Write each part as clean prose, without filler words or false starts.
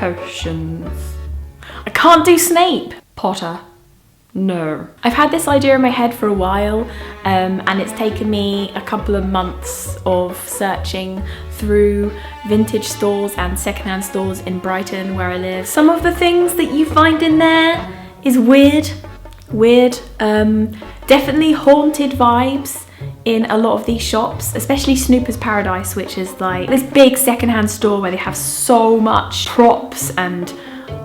Potions. I can't do Snape. Potter. No. I've had this idea in my head for a while, and it's taken me a couple of months of searching through vintage stores and secondhand stores in Brighton where I live. Some of the things that you find in there is weird. Definitely haunted vibes in a lot of these shops, especially Snoopers Paradise, which is like this big secondhand store where they have so much props and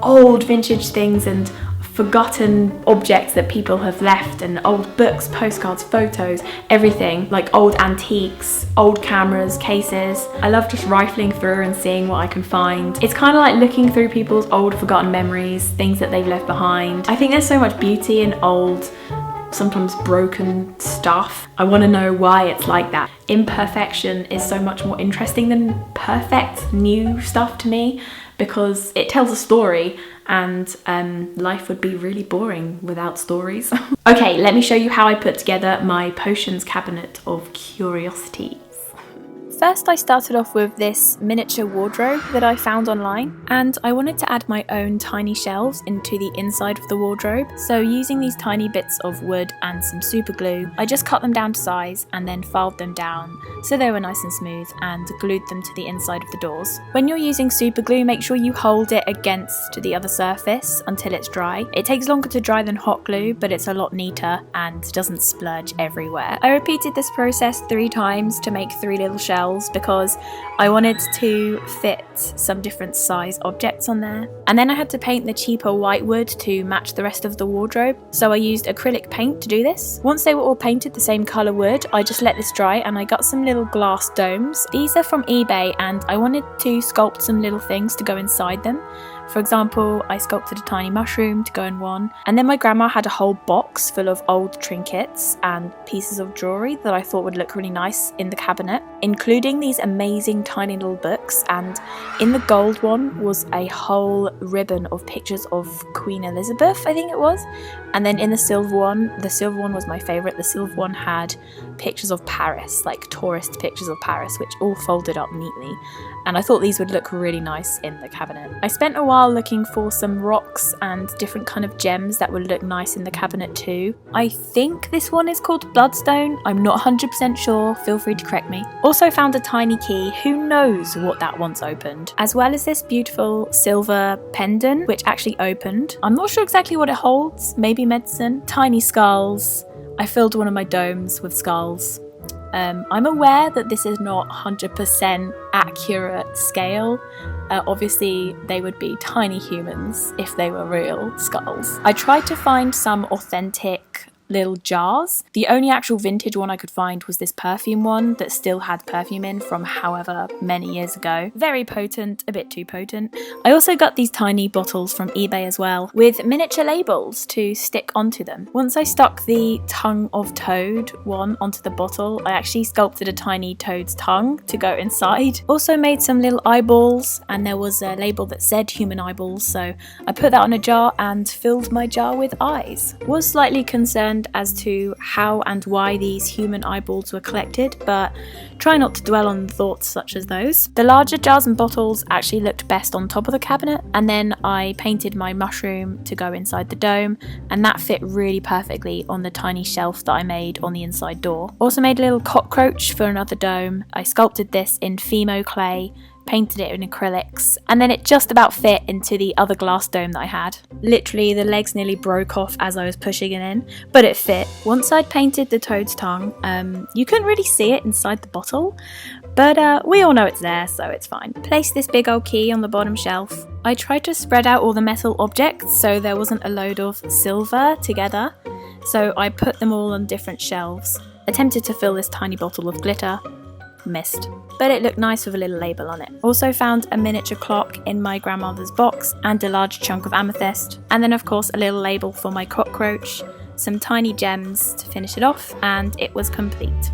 old vintage things and forgotten objects that people have left, and old books, postcards, photos, everything, like old antiques, old cameras, cases. I love just rifling through and seeing what I can find. It's kind of like looking through people's old forgotten memories, things that they've left behind. I think there's so much beauty in old, sometimes broken stuff. I want to know why it's like that. Imperfection is so much more interesting than perfect new stuff to me, because it tells a story, and life would be really boring without stories. Okay, let me show you how I put together my potions cabinet of curiosities. First, I started off with this miniature wardrobe that I found online, and I wanted to add my own tiny shelves into the inside of the wardrobe. So using these tiny bits of wood and some super glue, I just cut them down to size and then filed them down so they were nice and smooth, and glued them to the inside of the doors. When you're using super glue, make sure you hold it against the other surface until it's dry. It takes longer to dry than hot glue, but it's a lot neater and doesn't splurge everywhere. I repeated this process 3 times to make 3 little shelves, because I wanted to fit some different size objects on there. And then I had to paint the cheaper white wood to match the rest of the wardrobe, so I used acrylic paint to do this. Once they were all painted the same colour wood, I just let this dry and I got some little glass domes. These are from eBay, and I wanted to sculpt some little things to go inside them. For example, I sculpted a tiny mushroom to go in one, and then my grandma had a whole box full of old trinkets and pieces of jewellery that I thought would look really nice in the cabinet, including these amazing tiny little books, and in the gold one was a whole ribbon of pictures of Queen Elizabeth, I think it was, and then in the silver one was my favourite. The silver one had pictures of Paris, like tourist pictures of Paris, which all folded up neatly, and I thought these would look really nice in the cabinet. I spent a while looking for some rocks and different kind of gems that would look nice in the cabinet too. I think this one is called Bloodstone. I'm not 100% sure, feel free to correct me. Also found a tiny key, who knows what that once opened, as well as this beautiful silver pendant which actually opened. I'm not sure exactly what it holds, maybe medicine. Tiny skulls. I filled one of my domes with skulls. I'm aware that this is not 100% accurate scale. Obviously they would be tiny humans if they were real skulls. I tried to find some authentic little jars. The only actual vintage one I could find was this perfume one that still had perfume in from however many years ago. Very potent, a bit too potent. I also got these tiny bottles from eBay as well, with miniature labels to stick onto them. Once I stuck the tongue of toad one onto the bottle, I actually sculpted a tiny toad's tongue to go inside. Also made some little eyeballs, and there was a label that said human eyeballs, so I put that on a jar and filled my jar with eyes. Was slightly concerned as to how and why these human eyeballs were collected, but try not to dwell on thoughts such as those. The larger jars and bottles actually looked best on top of the cabinet, and then I painted my mushroom to go inside the dome, and that fit really perfectly on the tiny shelf that I made on the inside door. Also made a little cockroach for another dome. I sculpted this in Fimo clay, painted it in acrylics, and then it just about fit into the other glass dome that I had. Literally the legs nearly broke off as I was pushing it in, but it fit. Once I'd painted the toad's tongue, you couldn't really see it inside the bottle, but we all know it's there, so it's fine. Placed this big old key on the bottom shelf. I tried to spread out all the metal objects so there wasn't a load of silver together, so I put them all on different shelves. Attempted to fill this tiny bottle with glitter. Missed, but it looked nice with a little label on it. Also found a miniature clock in my grandmother's box and a large chunk of amethyst, and then of course a little label for my cockroach, some tiny gems to finish it off, and it was complete.